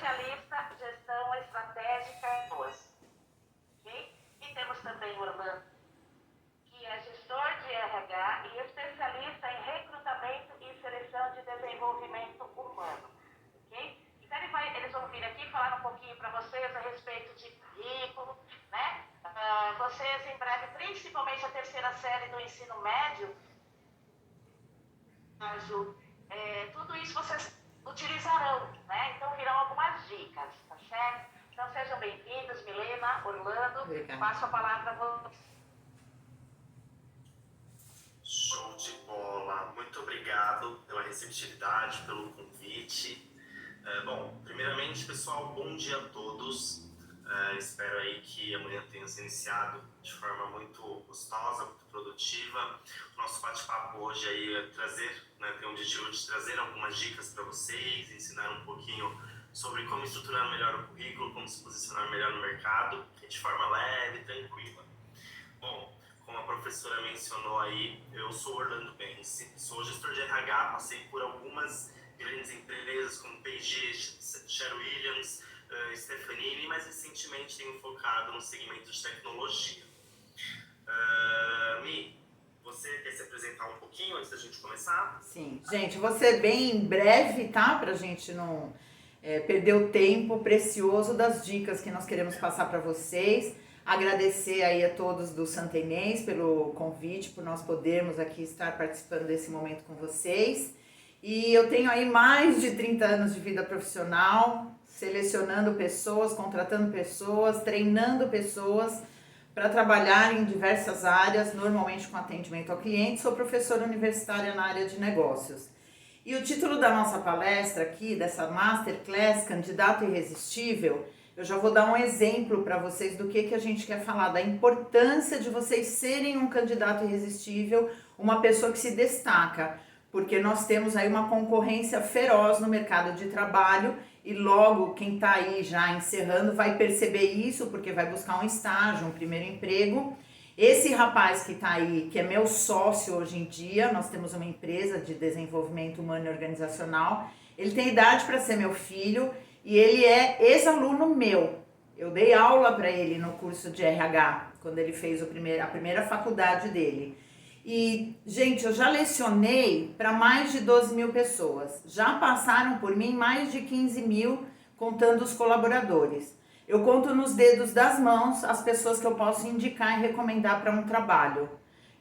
especialista em gestão estratégica e pessoas. Okay? E temos também o Orlando, que é gestor de RH e especialista em recrutamento e seleção de desenvolvimento humano. Okay? Então eles vão vir aqui falar um pouquinho para vocês a respeito de currículo, né? Vocês em breve, principalmente a terceira série do ensino médio, tudo isso vocês utilizarão, né? Então virão algumas dicas, tá certo? Então sejam bem-vindos, Milena, Orlando. Obrigada. Passo a palavra a vocês. Show de bola! Muito obrigado pela receptividade, pelo convite. Bom, primeiramente, pessoal, bom dia a todos. Espero aí que amanhã tenha se iniciado de forma muito gostosa, muito produtiva. O nosso bate-papo hoje aí é trazer, né, tem o objetivo de trazer algumas dicas para vocês, ensinar um pouquinho sobre como estruturar melhor o currículo, como se posicionar melhor no mercado, de forma leve e tranquila. Bom, como a professora mencionou aí, eu sou Orlando Bense, sou gestor de RH, passei por algumas grandes empresas como P&G, Sherwin Williams, Stefanini, mas recentemente tenho focado no segmento de tecnologia. Mi, você quer se apresentar um pouquinho antes da gente começar? Sim, gente, vou ser bem breve, tá? Pra gente não perder o tempo precioso das dicas que nós queremos passar para vocês. Agradecer aí a todos do Santa Inês pelo convite, por nós podermos aqui estar participando desse momento com vocês. E eu tenho aí mais de 30 anos de vida profissional, selecionando pessoas, contratando pessoas, treinando pessoas para trabalhar em diversas áreas, normalmente com atendimento ao cliente. Sou professora universitária na área de negócios. E o título da nossa palestra aqui, dessa Masterclass Candidato Irresistível, eu já vou dar um exemplo para vocês do que a gente quer falar, da importância de vocês serem um candidato irresistível, uma pessoa que se destaca, porque nós temos aí uma concorrência feroz no mercado de trabalho e logo quem está aí já encerrando vai perceber isso, porque vai buscar um estágio, um primeiro emprego. Esse rapaz que está aí, que é meu sócio hoje em dia, nós temos uma empresa de desenvolvimento humano e organizacional, ele tem idade para ser meu filho e ele é ex-aluno meu. Eu dei aula para ele no curso de RH, quando ele fez a primeira faculdade dele. E, gente, eu já lecionei para mais de 12 mil pessoas. Já passaram por mim mais de 15 mil, contando os colaboradores. Eu conto nos dedos das mãos as pessoas que eu posso indicar e recomendar para um trabalho.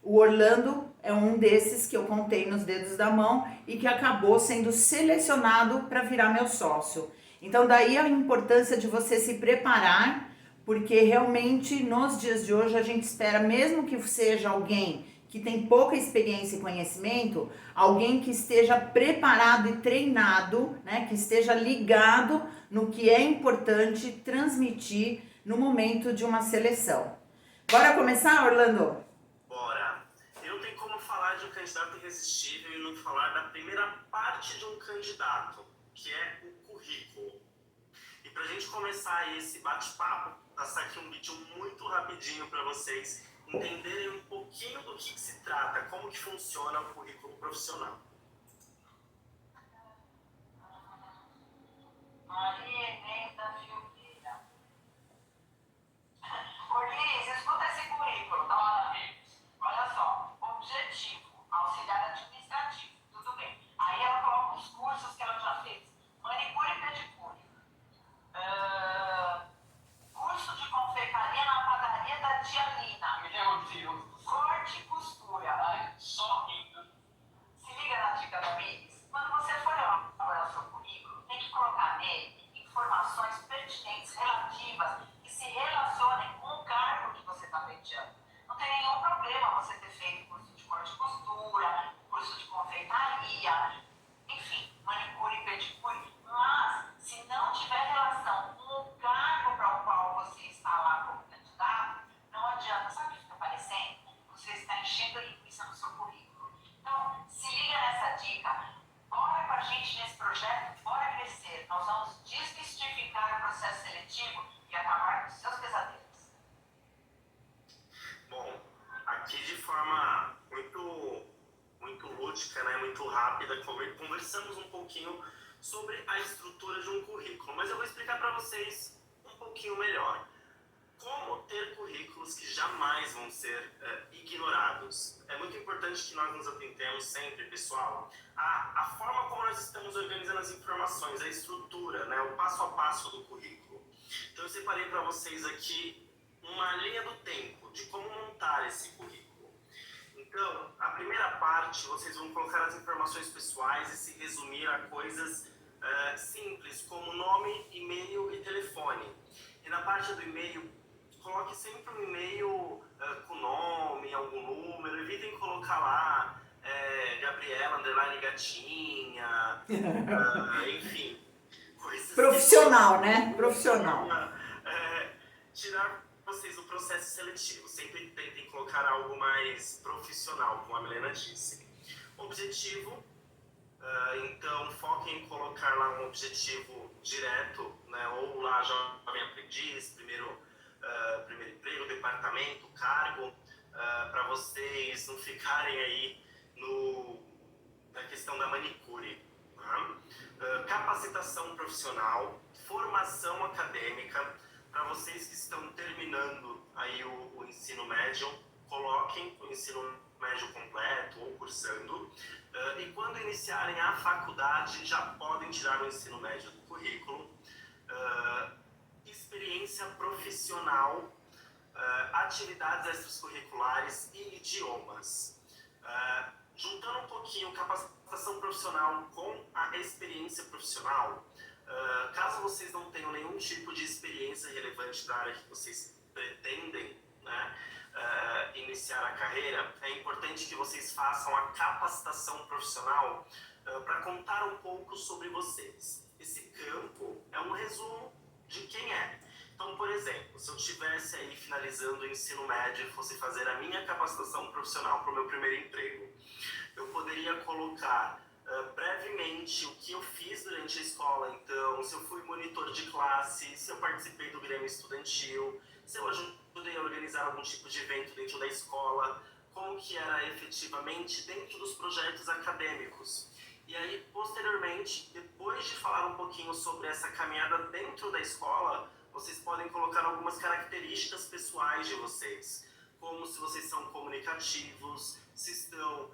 O Orlando é um desses que eu contei nos dedos da mão e que acabou sendo selecionado para virar meu sócio. Então, daí a importância de você se preparar, porque realmente nos dias de hoje a gente espera, mesmo que seja alguém que tem pouca experiência e conhecimento, alguém que esteja preparado e treinado, né, que esteja ligado no que é importante transmitir no momento de uma seleção. Bora começar, Orlando? Bora! Eu tenho como falar de um candidato irresistível e não falar da primeira parte de um candidato, que é o currículo. E pra gente começar esse bate-papo, passar aqui um vídeo muito rapidinho para vocês entenderem um pouquinho do que se trata, como que funciona o currículo profissional. Maria Inês da Silveira. Orliz, escuta esse currículo, tá lá. Olha só, objetivo, auxiliar administrativo, tudo bem. Aí ela coloca os cursos que ela já fez. Manicure e pedicure. Curso de confeitaria na padaria da tia Lina. Meu Deus. Corte e costura. Ai, só rindo. Se liga na dica da Miss. Quando você for elaborar o seu currículo, tem que colocar nele informações pertinentes, relativas, que se relacionem com o cargo que você está pleiteando. Não tem nenhum problema você ter feito curso de corte e costura, curso de confeitaria, enfim, manicure e pedicure. Mas, se não tiver relação com o cargo para o qual você está lá como candidato, não adianta. Sabe o que fica parecendo? Você está enchendo a linguiça no seu currículo. Então, se liga nessa dica. Bora com a gente nesse projeto, bora crescer. Nós vamos desmistificar o processo seletivo e acabar com os seus pesadelos. Bom, aqui de forma muito lúdica, né, muito rápida, conversamos um pouquinho sobre a estrutura de um currículo, mas eu vou explicar vocês um pouquinho melhor. Como ter currículos que jamais vão ser ignorados? É muito importante que nós nos atentemos sempre, pessoal, à forma como nós estamos organizando as informações, a estrutura, né, o passo a passo do currículo. Então eu separei para vocês aqui uma linha do tempo de como montar esse currículo. Então, a primeira parte, vocês vão colocar as informações pessoais e se resumir a coisas simples, como nome, e-mail e telefone. E na parte do e-mail, coloque sempre um e-mail com nome, algum número, evitem colocar lá Gabriela, underline gatinha, enfim. Coisas Profissional, né? Profissional. Tirar vocês do processo seletivo. Sempre tentem colocar algo mais profissional, como a Milena disse. Objetivo, então foquem em colocar lá um objetivo direto, né? Ou lá jovem aprendiz, primeiro emprego, departamento, cargo, para vocês não ficarem aí na questão da manicure. Tá? Capacitação profissional, formação acadêmica, para vocês que estão terminando aí o ensino médio, coloquem o ensino médio completo ou cursando, e quando iniciarem a faculdade já podem tirar o ensino médio do currículo. Experiência profissional, atividades extracurriculares e idiomas. Juntando um pouquinho capacitação profissional com a experiência profissional, caso vocês não tenham nenhum tipo de experiência relevante da área que vocês pretendem, né, iniciar a carreira, é importante que vocês façam a capacitação profissional para contar um pouco sobre vocês. Esse campo é um resumo de quem é. Então, por exemplo, se eu estivesse aí finalizando o ensino médio e fosse fazer a minha capacitação profissional para o meu primeiro emprego, eu poderia colocar brevemente o que eu fiz durante a escola. Então, se eu fui monitor de classe, se eu participei do Grêmio Estudantil, se eu ajudei a organizar algum tipo de evento dentro da escola, como que era efetivamente dentro dos projetos acadêmicos. E aí, posteriormente, depois de falar um pouquinho sobre essa caminhada dentro da escola, vocês podem colocar algumas características pessoais de vocês, como se vocês são comunicativos, se estão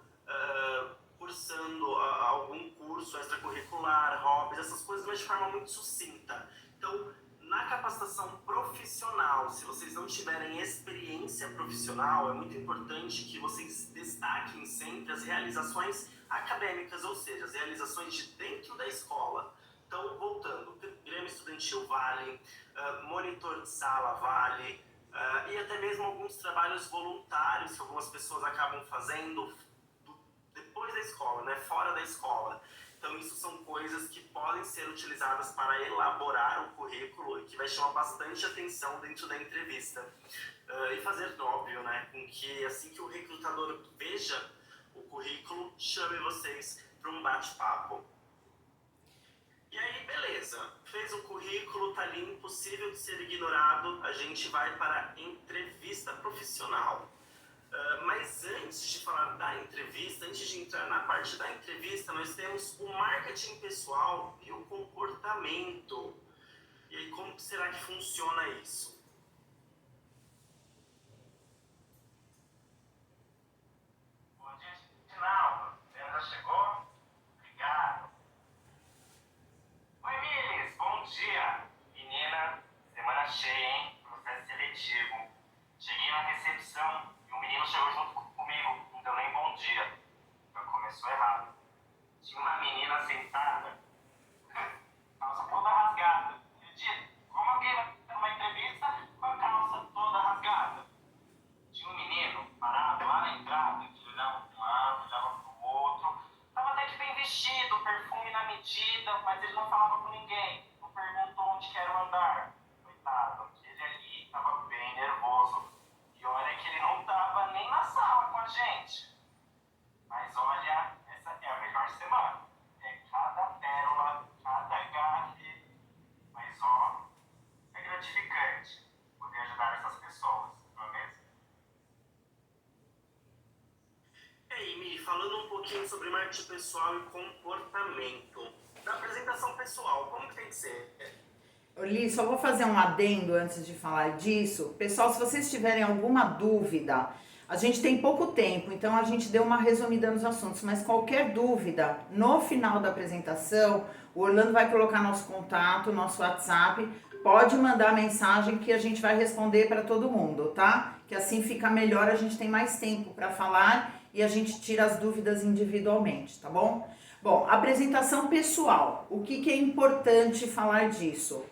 cursando algum curso extracurricular, hobbies, essas coisas, mas de forma muito sucinta. Então, na capacitação profissional, se vocês não tiverem experiência profissional, é muito importante que vocês destaquem sempre as realizações acadêmicas, ou seja, as realizações de dentro da escola. Então, voltando, Grêmio Estudantil vale, monitor de sala vale, e até mesmo alguns trabalhos voluntários que algumas pessoas acabam fazendo depois da escola, né, fora da escola. Então, isso são coisas que podem ser utilizadas para elaborar o currículo e que vai chamar bastante atenção dentro da entrevista. E fazer óbvio, né, com que assim que o recrutador veja o currículo, chame vocês para um bate-papo. E aí, beleza, fez o currículo, tá ali, impossível de ser ignorado, a gente vai para a entrevista profissional. Mas antes de falar da entrevista, antes de entrar na parte da entrevista, nós temos o marketing pessoal e o comportamento. E aí, como será que funciona isso? Bom dia, Dinaldo. Já chegou? Obrigado. Oi, Milis. Bom dia. Menina, semana cheia, hein? Processo seletivo. Cheguei na recepção e o menino chegou junto comigo, não deu nem bom dia. Já começou errado. Tinha uma menina sentada, calça toda rasgada. Eu disse, como alguém vai numa entrevista com a calça toda rasgada? Tinha um menino parado lá na entrada, que olhava para um lado, olhava para o outro. Tava até que bem vestido, perfume na medida, mas ele não falava com ninguém. Não perguntou onde que era o andar. Coitado, aquele ali tava bem nervoso. E olha que ele não tava nem na sala com a gente. Mas olha, essa é a melhor semana. É cada pérola, cada gafe. Mas ó, é gratificante poder ajudar essas pessoas, não é mesmo? E aí, Mi, falando um pouquinho sobre marketing pessoal e comportamento. Da apresentação pessoal, como que tem que ser? Li, só vou fazer um adendo antes de falar disso. Pessoal, se vocês tiverem alguma dúvida, a gente tem pouco tempo, então a gente deu uma resumida nos assuntos, mas qualquer dúvida, no final da apresentação, o Orlando vai colocar nosso contato, nosso WhatsApp, pode mandar mensagem que a gente vai responder para todo mundo, tá? Que assim fica melhor, a gente tem mais tempo para falar e a gente tira as dúvidas individualmente, tá bom? Bom, apresentação pessoal, o que é importante falar disso?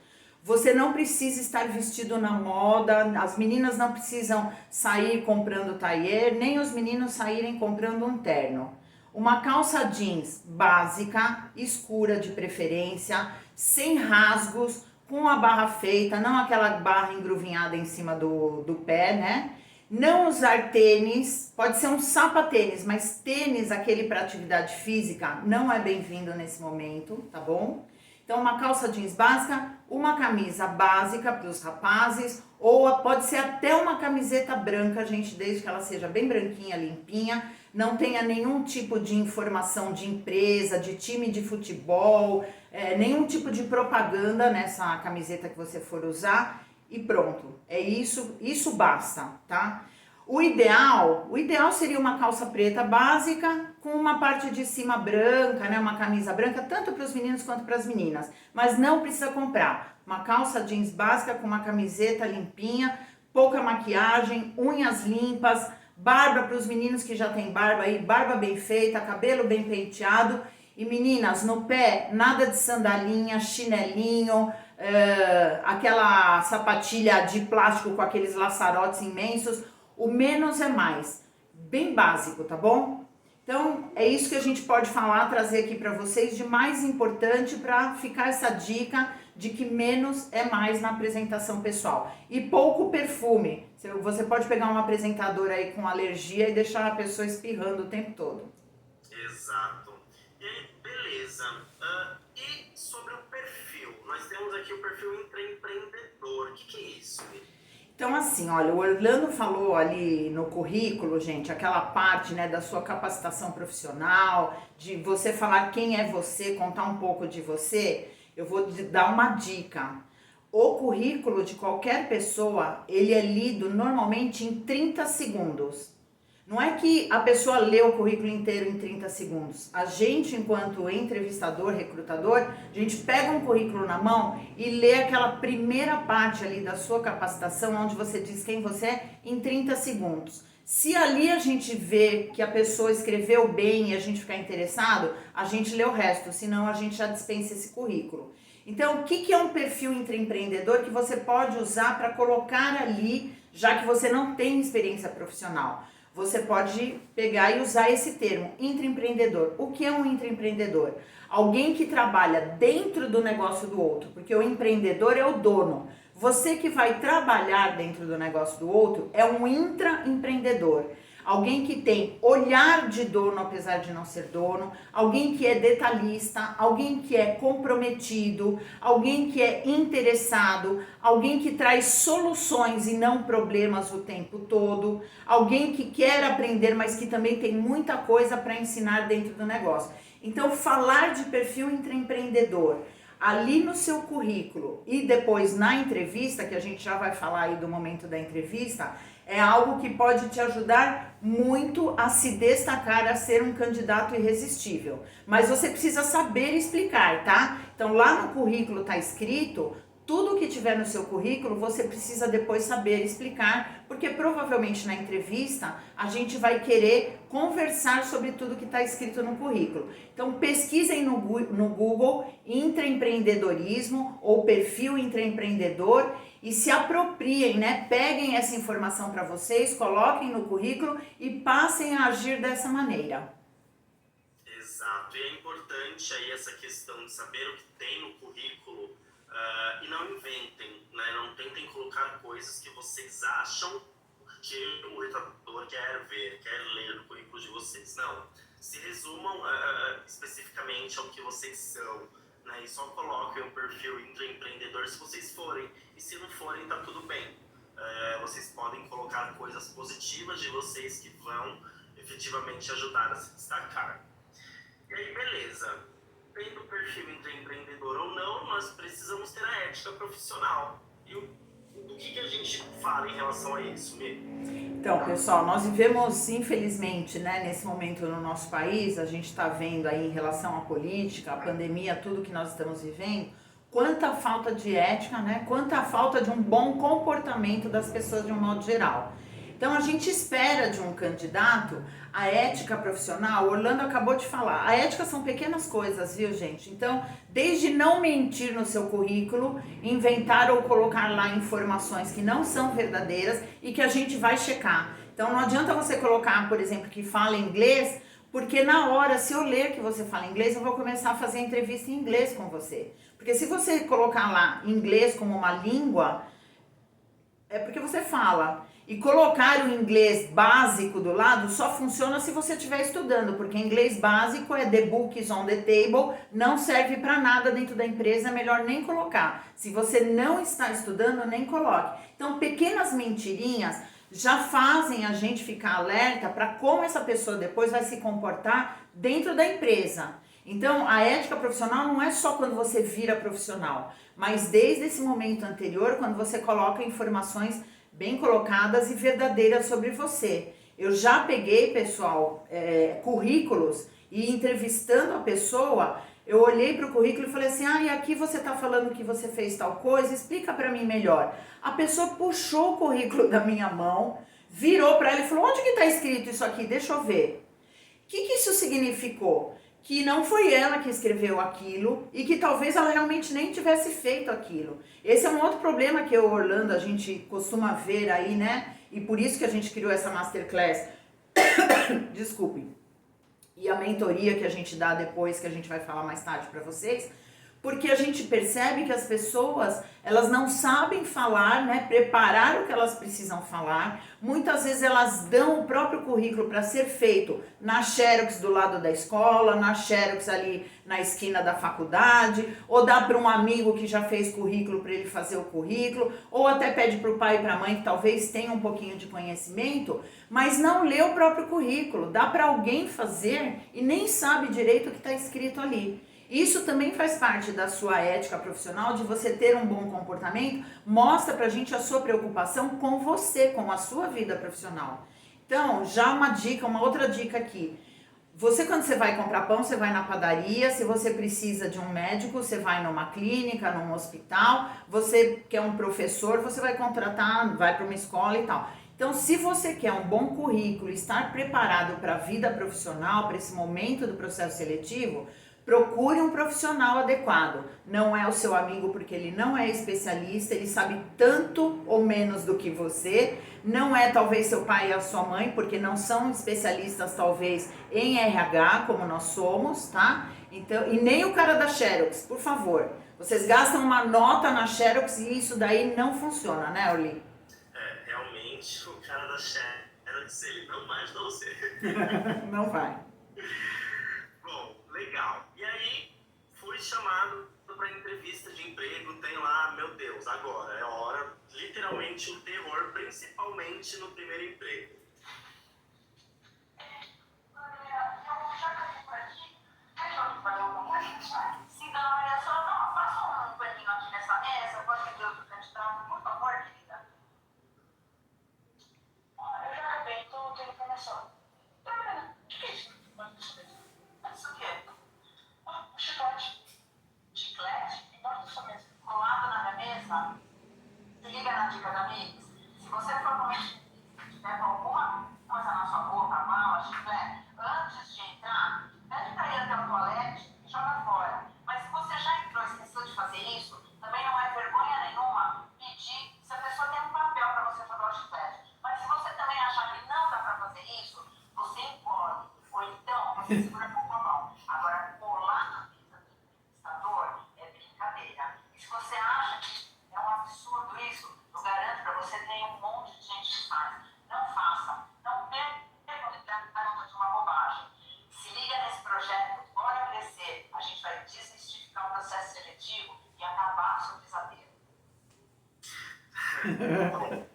Você não precisa estar vestido na moda, as meninas não precisam sair comprando tailleur, nem os meninos saírem comprando um terno. Uma calça jeans básica, escura de preferência, sem rasgos, com a barra feita, não aquela barra engruvinhada em cima do pé, né? Não usar tênis, pode ser um sapatênis, mas tênis, aquele para atividade física, não é bem-vindo nesse momento, tá bom? Então, uma calça jeans básica, uma camisa básica para os rapazes, ou pode ser até uma camiseta branca, gente, desde que ela seja bem branquinha, limpinha, não tenha nenhum tipo de informação de empresa, de time de futebol, nenhum tipo de propaganda nessa camiseta que você for usar e pronto. É isso basta, tá? O ideal seria uma calça preta básica com uma parte de cima branca, né? Uma camisa branca, tanto para os meninos quanto para as meninas. Mas não precisa comprar. Uma calça jeans básica com uma camiseta limpinha, pouca maquiagem, unhas limpas, barba para os meninos que já tem barba aí, barba bem feita, cabelo bem penteado. E meninas, no pé, nada de sandalinha, chinelinho, aquela sapatilha de plástico com aqueles laçarotes imensos. O menos é mais, bem básico, tá bom? Então, é isso que a gente pode falar, trazer aqui para vocês de mais importante para ficar essa dica de que menos é mais na apresentação pessoal. E pouco perfume. Você pode pegar um apresentador aí com alergia e deixar a pessoa espirrando o tempo todo. Exato. E aí, beleza. E sobre o perfil? Nós temos aqui o perfil empreendedor. O que é isso? Então, assim, olha, o Orlando falou ali no currículo, gente, aquela parte, né, da sua capacitação profissional, de você falar quem é você, contar um pouco de você. Eu vou dar uma dica. O currículo de qualquer pessoa, ele é lido normalmente em 30 segundos. Não é que a pessoa lê o currículo inteiro em 30 segundos. A gente, enquanto entrevistador, recrutador, a gente pega um currículo na mão e lê aquela primeira parte ali da sua capacitação, onde você diz quem você é, em 30 segundos. Se ali a gente vê que a pessoa escreveu bem e a gente ficar interessado, a gente lê o resto, senão a gente já dispensa esse currículo. Então, o que é um perfil intraempreendedor que você pode usar para colocar ali, já que você não tem experiência profissional? Você pode pegar e usar esse termo, intraempreendedor. O que é um intraempreendedor? Alguém que trabalha dentro do negócio do outro, porque o empreendedor é o dono. Você que vai trabalhar dentro do negócio do outro é um intraempreendedor. Alguém que tem olhar de dono, apesar de não ser dono, alguém que é detalhista, alguém que é comprometido, alguém que é interessado, alguém que traz soluções e não problemas o tempo todo, alguém que quer aprender, mas que também tem muita coisa para ensinar dentro do negócio. Então, falar de perfil intraempreendedor ali no seu currículo e depois na entrevista, que a gente já vai falar aí do momento da entrevista, é algo que pode te ajudar muito a se destacar, a ser um candidato irresistível. Mas você precisa saber explicar, tá? Então lá no currículo tá escrito, tudo que tiver no seu currículo você precisa depois saber explicar, porque provavelmente na entrevista a gente vai querer conversar sobre tudo que está escrito no currículo. Então pesquisem no Google intraempreendedorismo ou perfil intraempreendedor e se apropriem, né? Peguem essa informação para vocês, coloquem no currículo e passem a agir dessa maneira. Exato, e é importante aí essa questão de saber o que tem no currículo e não inventem, né? Não tentem colocar coisas que vocês acham que o recrutador quer ver, quer ler no currículo de vocês. Não, se resumam especificamente ao que vocês são, né? E só coloquem o perfil intraempreendedor se vocês forem, e se não forem, tá tudo bem. Vocês podem colocar coisas positivas de vocês que vão efetivamente ajudar a se destacar. E aí, beleza. tendo perfil entre empreendedor ou não, nós precisamos ter a ética profissional. E do que a gente fala em relação a isso, Mi? Então, pessoal, nós vivemos, infelizmente, né, nesse momento no nosso país, a gente está vendo aí em relação à política, à pandemia, tudo que nós estamos vivendo, quanta falta de ética, né, quanta falta de um bom comportamento das pessoas de um modo geral. Então, a gente espera de um candidato a ética profissional. O Orlando acabou de falar, a ética são pequenas coisas, viu, gente? Então, desde não mentir no seu currículo, inventar ou colocar lá informações que não são verdadeiras e que a gente vai checar. Então, não adianta você colocar, por exemplo, que fala inglês, porque na hora, se eu ler que você fala inglês, eu vou começar a fazer entrevista em inglês com você. Porque se você colocar lá inglês como uma língua, é porque você fala. E colocar o inglês básico do lado só funciona se você estiver estudando, porque inglês básico é the book is on the table, não serve para nada dentro da empresa, é melhor nem colocar. Se você não está estudando, nem coloque. Então, pequenas mentirinhas já fazem a gente ficar alerta para como essa pessoa depois vai se comportar dentro da empresa. Então, a ética profissional não é só quando você vira profissional, mas desde esse momento anterior, quando você coloca informações bem colocadas e verdadeiras sobre você. Eu já peguei, pessoal, currículos e entrevistando a pessoa, eu olhei para o currículo e falei assim, e aqui você está falando que você fez tal coisa, explica para mim melhor. A pessoa puxou o currículo da minha mão, virou para ela e falou, onde que está escrito isso aqui? Deixa eu ver. O que isso significou? Que não foi ela que escreveu aquilo e que talvez ela realmente nem tivesse feito aquilo. Esse é um outro problema que eu, Orlando, a gente costuma ver aí, né? E por isso que a gente criou essa Masterclass. Desculpe. E a mentoria que a gente dá depois, que a gente vai falar mais tarde para vocês. Porque a gente percebe que as pessoas, elas não sabem falar, né, preparar o que elas precisam falar. Muitas vezes elas dão o próprio currículo para ser feito na Xerox do lado da escola, na Xerox ali na esquina da faculdade, ou dá para um amigo que já fez currículo para ele fazer o currículo, ou até pede para o pai e para a mãe que talvez tenha um pouquinho de conhecimento, mas não lê o próprio currículo. Dá para alguém fazer e nem sabe direito o que está escrito ali. Isso também faz parte da sua ética profissional, de você ter um bom comportamento, mostra pra gente a sua preocupação com você, com a sua vida profissional. Então, já uma dica, uma outra dica aqui. Você, quando você vai comprar pão, você vai na padaria, se você precisa de um médico, você vai numa clínica, num hospital, você quer um professor, você vai contratar, vai para uma escola e tal. Então, se você quer um bom currículo, estar preparado para a vida profissional, para esse momento do processo seletivo, procure um profissional adequado. Não é o seu amigo porque ele não é especialista, ele sabe tanto ou menos do que você. Não é talvez seu pai e a sua mãe, porque não são especialistas talvez em RH, como nós somos, tá? Então, e nem o cara da Xerox, por favor. Vocês gastam uma nota na Xerox e isso daí não funciona, né, Orly? Realmente, o cara da Xerox, ele não vai ajudar você. Não vai. Bom, legal. E aí, fui chamado para entrevista de emprego, tem lá, meu Deus, agora é hora, literalmente o terror, principalmente no primeiro emprego. Sim, dona Maria, só passa um paninho aqui nessa mesa, pode ver outro candidato, por favor, querida. Eu já acabei, tô tendo informação. O que é isso? Isso o quê? Um chiclete. Chiclete? Embaixo da sua mesa. Colado na minha mesa? Se liga na dica da Mix. Se você for comer e tiver com alguma coisa na sua boca, mala, chiclete, antes de entrar, pede pra ir até o toalete e joga fora. Mas se você já entrou e esqueceu de fazer isso, também não é vergonha nenhuma pedir se a pessoa tem um papel pra você jogar o chiclete. Mas se você também achar que não dá pra fazer isso, você encolhe. Ou então, você segura com uma mão. Agora, colar na mesa do entrevistador é brincadeira. E se você acha que é um absurdo isso, eu garanto pra você, tem um monte de gente que faz. Não faça. Não perca de uma bobagem. Se liga nesse projeto, bora crescer. A gente vai desmistificar o processo seletivo e acabar com o pesadelo. Bom,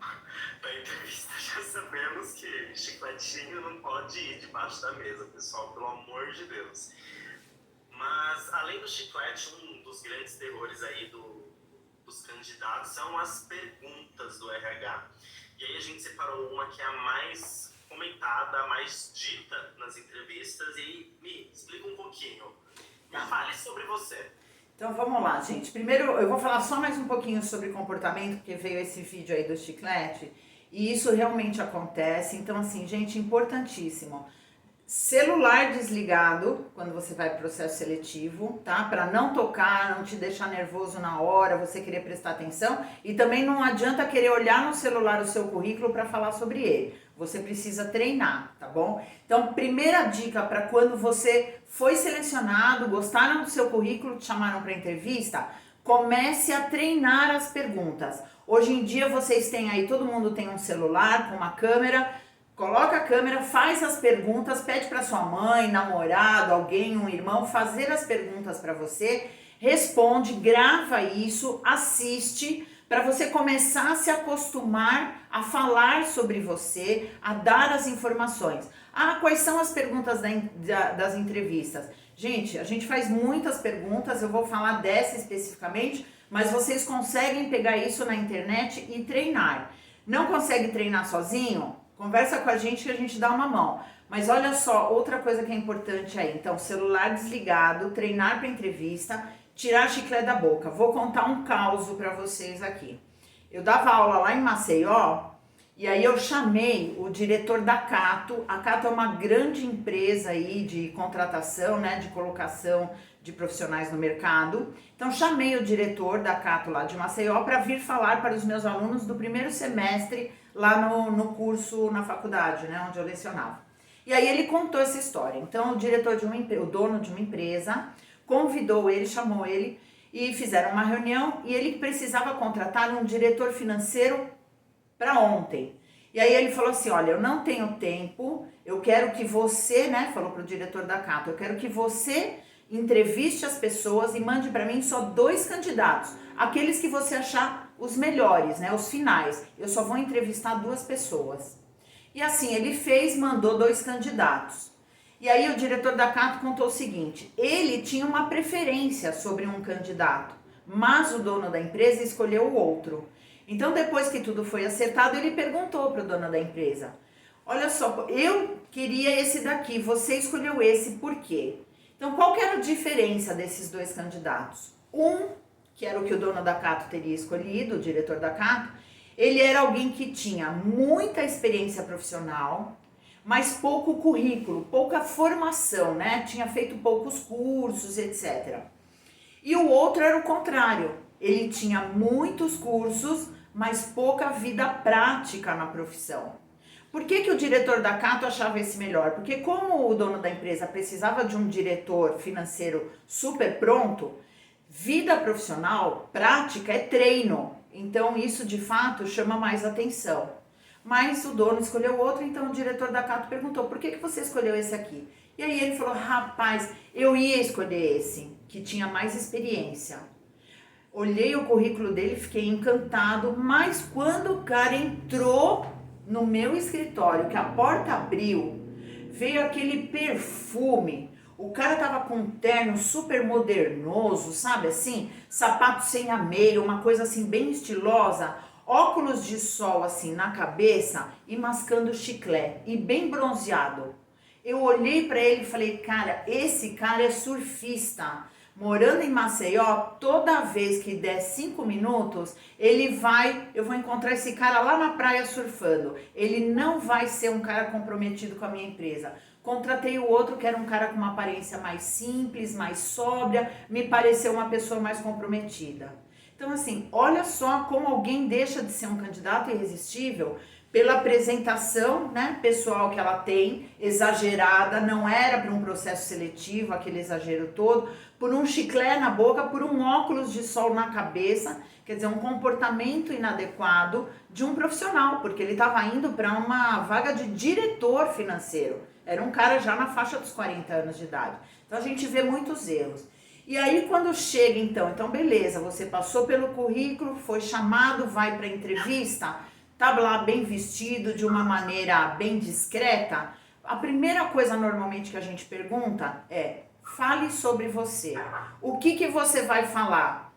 na entrevista já sabemos que chicletinho não pode ir debaixo da mesa, pessoal, pelo amor de Deus. Mas, além do chiclete, um dos grandes terrores aí dos candidatos são as perguntas do RH. E aí a gente separou uma que é a mais comentada, a mais dita nas entrevistas. E me explica um pouquinho. Me fale sobre você. Então vamos lá, gente. Primeiro eu vou falar só mais um pouquinho sobre comportamento, porque veio esse vídeo aí do chiclete. E isso realmente acontece. Então assim, gente, importantíssimo. Celular desligado quando você vai pro processo seletivo, tá? Para não tocar, não te deixar nervoso na hora, você querer prestar atenção. E também não adianta querer olhar no celular o seu currículo para falar sobre ele. Você precisa treinar, tá bom? Então, primeira dica para quando você foi selecionado, gostaram do seu currículo, te chamaram para entrevista, comece a treinar as perguntas. Hoje em dia vocês têm aí, todo mundo tem um celular com uma câmera. Coloca a câmera, faz as perguntas, pede para sua mãe, namorado, alguém, um irmão fazer as perguntas para você, responde, grava isso, assiste, para você começar a se acostumar a falar sobre você, a dar as informações. Ah, quais são as perguntas das entrevistas? Gente, a gente faz muitas perguntas, eu vou falar dessa especificamente, mas vocês conseguem pegar isso na internet e treinar. Não consegue treinar sozinho? Conversa com a gente que a gente dá uma mão. Mas olha só, outra coisa que é importante aí. Então, celular desligado, treinar para entrevista, tirar chiclete da boca. Vou contar um caos para vocês aqui. Eu dava aula lá em Maceió e aí eu chamei o diretor da Cato. A Cato é uma grande empresa aí de contratação, né, de colocação de profissionais no mercado. Então, chamei o diretor da Cato lá de Maceió para vir falar para os meus alunos do primeiro semestre lá no curso, na faculdade, né, onde eu lecionava. E aí ele contou essa história. Então, o dono de uma empresa convidou ele, chamou ele e fizeram uma reunião e ele precisava contratar um diretor financeiro para ontem. E aí ele falou assim, olha, eu não tenho tempo, eu quero que você, né, falou para o diretor da Cato, eu quero que você entreviste as pessoas e mande para mim só 2 candidatos, aqueles que você achar os melhores, né, os finais. Eu só vou entrevistar 2 pessoas. E assim ele fez, mandou 2 candidatos. E aí o diretor da Cato contou o seguinte, ele tinha uma preferência sobre um candidato, mas o dono da empresa escolheu o outro. Então depois que tudo foi acertado, ele perguntou para o dono da empresa, olha só, eu queria esse daqui, você escolheu esse, por quê? Então qual que era a diferença desses 2 candidatos? Um, que era o que o dono da Cato teria escolhido, o diretor da Cato, ele era alguém que tinha muita experiência profissional, mas pouco currículo, pouca formação, né? Tinha feito poucos cursos, etc. E o outro era o contrário, ele tinha muitos cursos, mas pouca vida prática na profissão. Por que o diretor da Cato achava esse melhor? Porque como o dono da empresa precisava de um diretor financeiro super pronto, vida profissional, prática é treino. Então isso de fato chama mais atenção. Mas o dono escolheu outro, então o diretor da Cato perguntou, por que você escolheu esse aqui? E aí ele falou, rapaz, eu ia escolher esse, que tinha mais experiência. Olhei o currículo dele, fiquei encantado, mas quando o cara entrou no meu escritório, que a porta abriu, veio aquele perfume. O cara tava com um terno super modernoso, sabe assim? Sapato sem ameio, uma coisa assim bem estilosa. Óculos de sol assim na cabeça e mascando chiclete e bem bronzeado. Eu olhei para ele e falei, cara, esse cara é surfista. Morando em Maceió, toda vez que der 5 minutos, eu vou encontrar esse cara lá na praia surfando. Ele não vai ser um cara comprometido com a minha empresa. Contratei o outro que era um cara com uma aparência mais simples, mais sóbria, me pareceu uma pessoa mais comprometida. Então assim, olha só como alguém deixa de ser um candidato irresistível pela apresentação, né, pessoal que ela tem, exagerada, não era para um processo seletivo, aquele exagero todo, por um chiclete na boca, por um óculos de sol na cabeça, quer dizer, um comportamento inadequado de um profissional, porque ele estava indo para uma vaga de diretor financeiro, era um cara já na faixa dos 40 anos de idade. Então a gente vê muitos erros. E aí quando chega então beleza, você passou pelo currículo, foi chamado, vai para a entrevista, tá lá bem vestido, de uma maneira bem discreta, a primeira coisa normalmente que a gente pergunta é, Fale sobre você. O que você vai falar?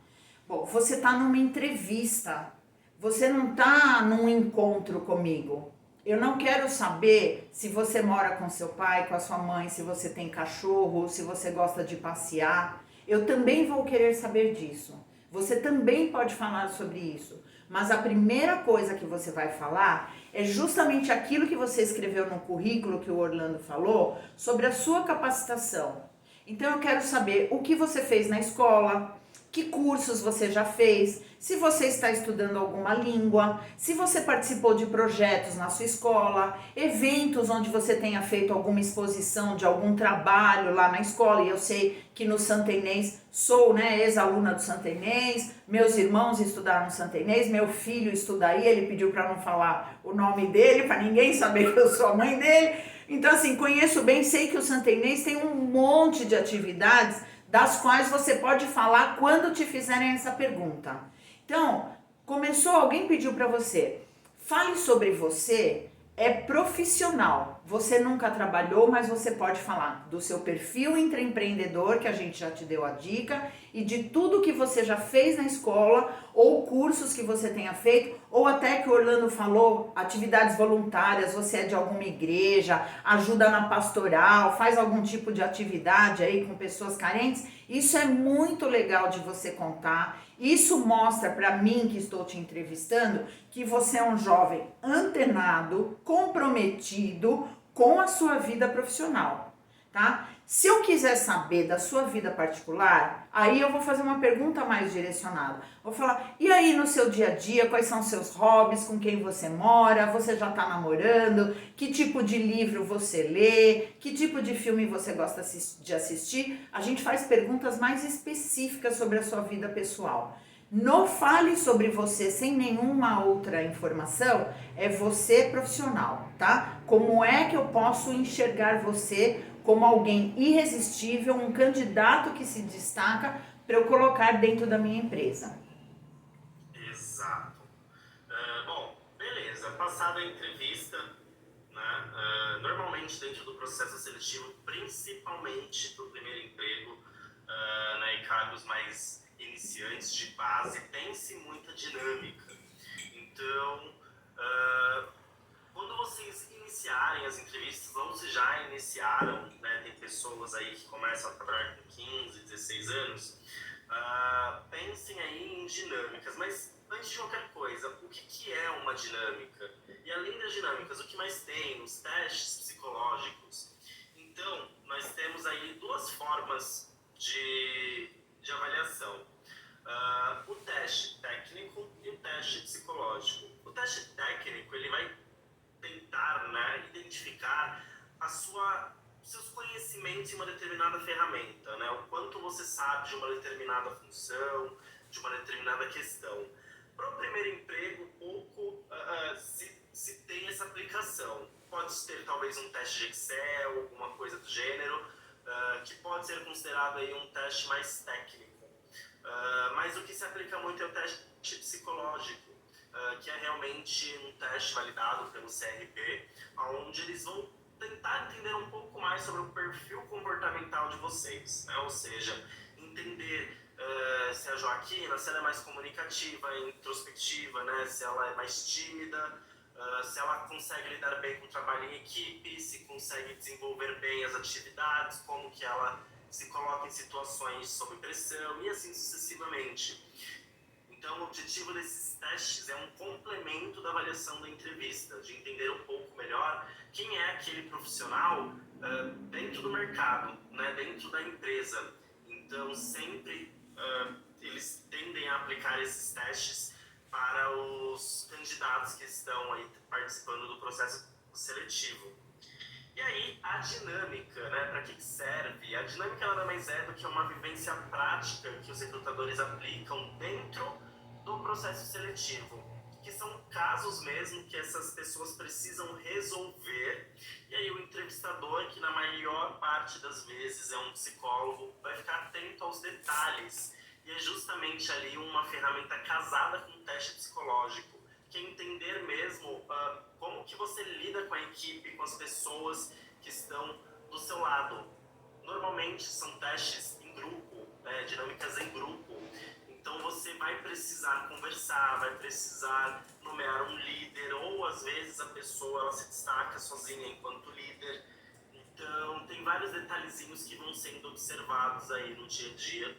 Bom, você está numa entrevista. Você não está num encontro comigo. Eu não quero saber se você mora com seu pai, com a sua mãe, se você tem cachorro, se você gosta de passear. Eu também vou querer saber disso. Você também pode falar sobre isso. Mas a primeira coisa que você vai falar é justamente aquilo que você escreveu no currículo que o Orlando falou sobre a sua capacitação. Então eu quero saber o que você fez na escola, que cursos você já fez, se você está estudando alguma língua, se você participou de projetos na sua escola, eventos onde você tenha feito alguma exposição de algum trabalho lá na escola. E eu sei que no Santa Inês, sou ex-aluna do Santa Inês, meus irmãos estudaram no Santa Inês, meu filho estuda aí, ele pediu para não falar o nome dele, para ninguém saber que eu sou a mãe dele. Então assim, conheço bem, sei que o Santa Inês tem um monte de atividades das quais você pode falar quando te fizerem essa pergunta. Então, alguém pediu para você, fale sobre você, é profissional. Você nunca trabalhou, mas você pode falar do seu perfil intraempreendedor, que a gente já te deu a dica, e de tudo que você já fez na escola, ou cursos que você tenha feito, ou até que o Orlando falou, atividades voluntárias, você é de alguma igreja, ajuda na pastoral, faz algum tipo de atividade aí com pessoas carentes. Isso é muito legal de você contar. Isso mostra para mim, que estou te entrevistando, que você é um jovem antenado, comprometido com a sua vida profissional, tá? Se eu quiser saber da sua vida particular, aí eu vou fazer uma pergunta mais direcionada. Vou falar, e aí no seu dia a dia, quais são seus hobbies, com quem você mora, você já tá namorando, que tipo de livro você lê, que tipo de filme você gosta de assistir. A gente faz perguntas mais específicas sobre a sua vida pessoal. No Fale Sobre Você sem nenhuma outra informação, é você profissional, tá? Como é que eu posso enxergar você como alguém irresistível, um candidato que se destaca para eu colocar dentro da minha empresa? Exato. Bom, beleza. Passada a entrevista, né? Normalmente dentro do processo seletivo, principalmente para o primeiro emprego, né, e cargos mais iniciantes de base, tem-se muita dinâmica. Então, quando vocês iniciarem as entrevistas, ou se já iniciaram, né, tem pessoas aí que começam a trabalhar com 15, 16 anos, pensem aí em dinâmicas. Mas antes de qualquer coisa, o que é uma dinâmica? E além das dinâmicas, o que mais tem? Os testes psicológicos. Então, nós temos aí duas formas de avaliação. O teste técnico e o teste psicológico. O teste técnico, ele vai tentar, né, identificar seus conhecimentos em uma determinada ferramenta, né, o quanto você sabe de uma determinada função, de uma determinada questão. Para o primeiro emprego, pouco se tem essa aplicação. Pode ter talvez um teste de Excel, alguma coisa do gênero, que pode ser considerado aí um teste mais técnico. Mas o que se aplica muito é o teste psicológico, que é realmente um teste validado pelo CRP, onde eles vão tentar entender um pouco mais sobre o perfil comportamental de vocês, né? Ou seja, entender se a Joaquina, se ela é mais comunicativa, introspectiva, né? Se ela é mais tímida, se ela consegue lidar bem com o trabalho em equipe, se consegue desenvolver bem as atividades, como que ela se coloca em situações sob pressão e assim sucessivamente. Então, o objetivo desses testes é um complemento da avaliação da entrevista, de entender um pouco melhor quem é aquele profissional dentro do mercado, né, dentro da empresa. Então, sempre eles tendem a aplicar esses testes para os candidatos que estão aí participando do processo seletivo. E aí, a dinâmica, né, para que serve? A dinâmica nada mais é do que uma vivência prática que os recrutadores aplicam dentro do processo seletivo, que são casos mesmo que essas pessoas precisam resolver. E aí o entrevistador, que na maior parte das vezes é um psicólogo, vai ficar atento aos detalhes. E é justamente ali uma ferramenta casada com um teste psicológico, que é entender mesmo como que você lida com a equipe, com as pessoas que estão do seu lado. normalmente são testes em grupo, né, dinâmicas em grupo. Então você vai precisar conversar, vai precisar nomear um líder, ou às vezes a pessoa ela se destaca sozinha enquanto líder. Então tem vários detalhezinhos que vão sendo observados aí no dia a dia,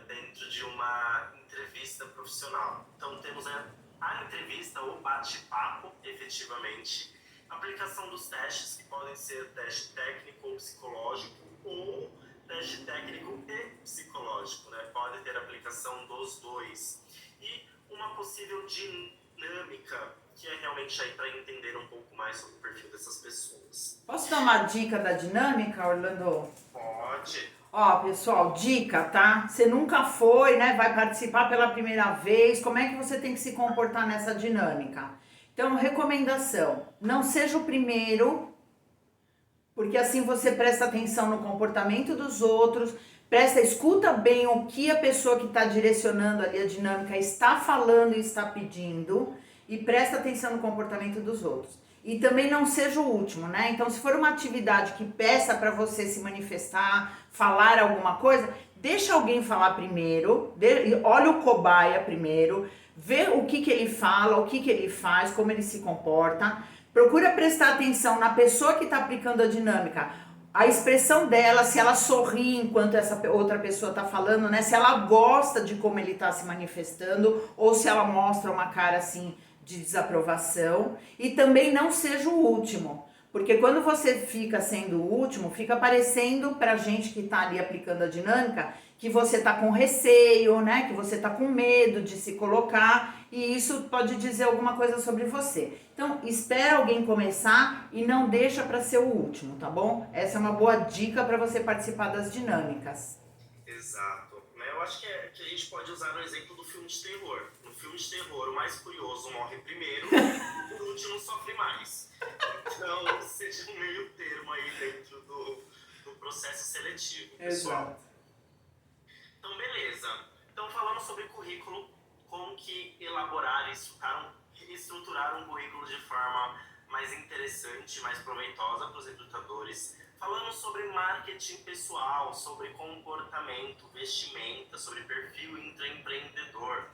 dentro de uma entrevista profissional. Então temos a entrevista ou bate-papo, efetivamente, aplicação dos testes, que podem ser teste técnico ou psicológico, ou teste técnico e psicológico, né? Pode ter aplicação dos dois. E uma possível dinâmica, que é realmente aí para entender um pouco mais sobre o perfil dessas pessoas. Posso dar uma dica da dinâmica, Orlando? Pode. Ó, pessoal, dica, tá? Você nunca foi, né? Vai participar pela primeira vez. Como é que você tem que se comportar nessa dinâmica? Então, recomendação: não seja o primeiro, porque assim você presta atenção no comportamento dos outros, escuta bem o que a pessoa que está direcionando ali a dinâmica está falando e está pedindo, e presta atenção no comportamento dos outros. E também não seja o último, né? Então, se for uma atividade que peça para você se manifestar, falar alguma coisa, deixa alguém falar primeiro, olha o cobaia primeiro, vê o que ele fala, o que ele faz, como ele se comporta. Procura prestar atenção na pessoa que está aplicando a dinâmica, a expressão dela, se ela sorri enquanto essa outra pessoa está falando, né? Se ela gosta de como ele está se manifestando, ou se ela mostra uma cara assim de desaprovação. E também não seja o último, porque quando você fica sendo o último, fica parecendo pra gente que tá ali aplicando a dinâmica que você tá com receio, né? Que você tá com medo de se colocar, e isso pode dizer alguma coisa sobre você. Então, espera alguém começar e não deixa para ser o último, tá bom? Essa é uma boa dica para você participar das dinâmicas. Exato. Eu acho que a gente pode usar o exemplo do filme de terror. No filme de terror, o mais curioso morre primeiro e o último sofre mais. Então, seja um meio termo aí dentro do processo seletivo, pessoal. Exato. Então, beleza. Então, falamos sobre currículo, como que elaborar e estruturar um currículo de forma mais interessante, mais proveitosa para os recrutadores. Falamos sobre marketing pessoal, sobre comportamento, vestimenta, sobre perfil intraempreendedor.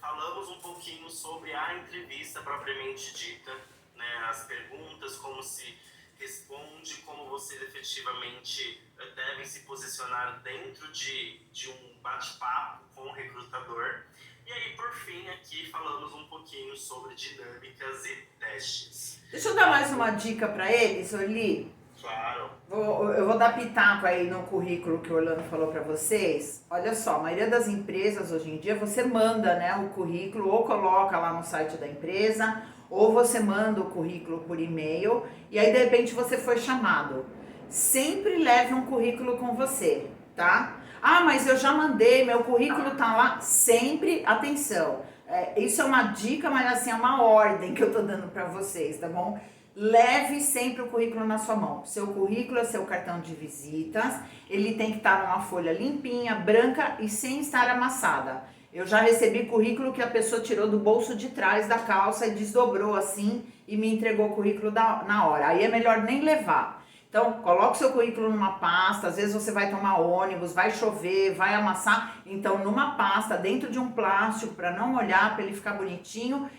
Falamos um pouquinho sobre a entrevista propriamente dita, né? As perguntas, como se responde, como vocês efetivamente devem se posicionar dentro de um bate-papo com o recrutador. E aí, por fim, aqui falamos um pouquinho sobre dinâmicas e testes. Deixa eu dar mais uma dica para eles, Orli. Claro. Eu vou dar pitaco aí no currículo que o Orlando falou para vocês. Olha só, a maioria das empresas hoje em dia você manda, né, o currículo ou coloca lá no site da empresa, ou você manda o currículo por e-mail e aí de repente você foi chamado. Sempre leve um currículo com você, tá? Ah, mas eu já mandei, meu currículo tá lá. Sempre, atenção, isso é uma dica, mas assim, é uma ordem que eu tô dando para vocês, tá bom? Leve sempre o currículo na sua mão. Seu currículo é seu cartão de visitas, ele tem que estar numa folha limpinha, branca e sem estar amassada. Eu já recebi currículo que a pessoa tirou do bolso de trás da calça e desdobrou assim e me entregou o currículo na hora. Aí é melhor nem levar. Então, coloque o seu currículo numa pasta, às vezes você vai tomar ônibus, vai chover, vai amassar. Então, numa pasta, dentro de um plástico, para não molhar, para ele ficar bonitinho.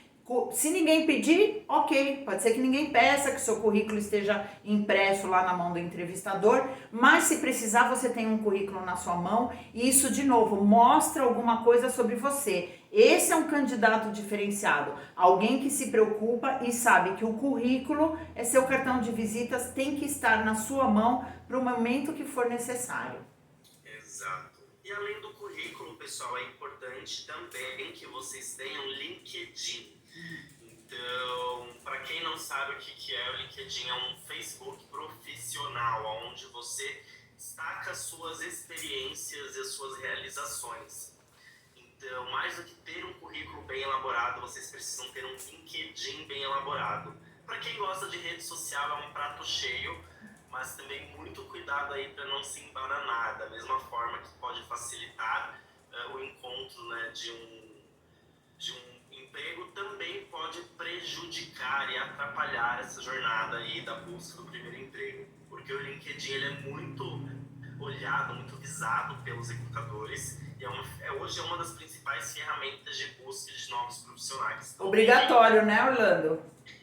Se ninguém pedir, ok, pode ser que ninguém peça que o seu currículo esteja impresso lá na mão do entrevistador, mas se precisar você tem um currículo na sua mão e isso, de novo, mostra alguma coisa sobre você. Esse é um candidato diferenciado, alguém que se preocupa e sabe que o currículo é seu cartão de visitas, tem que estar na sua mão para o momento que for necessário. Exato. E além do currículo, pessoal, é importante também que vocês tenham LinkedIn. Então, para quem não sabe o que é, o LinkedIn é um Facebook profissional, onde você destaca suas experiências e as suas realizações. Então, mais do que ter um currículo bem elaborado, vocês precisam ter um LinkedIn bem elaborado. Para quem gosta de rede social, é um prato cheio, mas também muito cuidado aí para não se embananar, da mesma forma que pode facilitar o encontro, né, de um emprego, também pode prejudicar e atrapalhar essa jornada aí da busca do primeiro emprego, porque o LinkedIn ele é muito olhado, muito visado pelos recrutadores e hoje é uma das principais ferramentas de busca de novos profissionais. Então, obrigatório, né, Orlando?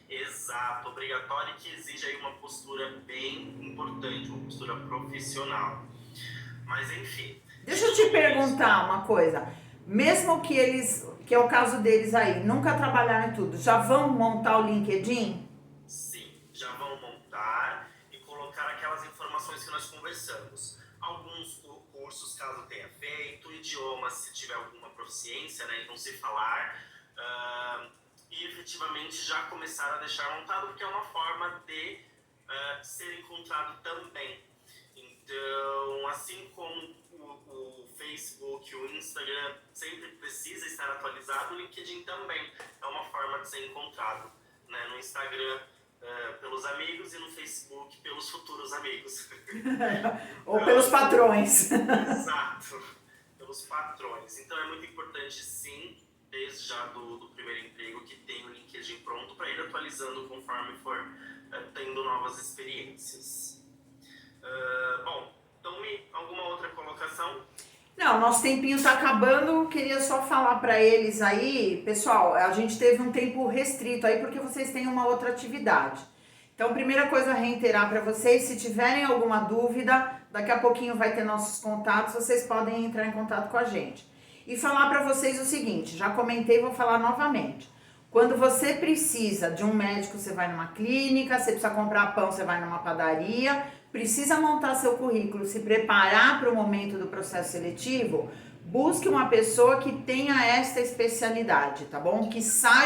Exato, obrigatório, que exige aí uma postura bem importante, uma postura profissional. Mas enfim. Deixa eu te perguntar uma coisa. Mesmo que eles, que é o caso deles aí, nunca trabalharam em tudo, já vão montar o LinkedIn? Sim, já vão montar e colocar aquelas informações que nós conversamos. Alguns cursos, caso tenha feito, idiomas, se tiver alguma proficiência, né, então se falar. E efetivamente já começaram a deixar montado, porque é uma forma de ser encontrado também. Então, assim como o Facebook, o Instagram sempre precisa estar atualizado, o LinkedIn também é uma forma de ser encontrado, né? No Instagram pelos amigos e no Facebook pelos futuros amigos. Ou pelos patrões. Exato, pelos patrões. Então é muito importante, sim, desde já do primeiro emprego, que tenha o LinkedIn pronto para ir atualizando conforme for tendo novas experiências. Bom, então alguma outra colocação? Não, nosso tempinho tá acabando, queria só falar para eles aí, pessoal, a gente teve um tempo restrito aí porque vocês têm uma outra atividade. Então, primeira coisa a reiterar para vocês, se tiverem alguma dúvida, daqui a pouquinho vai ter nossos contatos, vocês podem entrar em contato com a gente. E falar para vocês o seguinte, já comentei, vou falar novamente. Quando você precisa de um médico, você vai numa clínica, você precisa comprar pão, você vai numa padaria, precisa montar seu currículo, se preparar para o momento do processo seletivo, busque uma pessoa que tenha esta especialidade, tá bom? Que saiba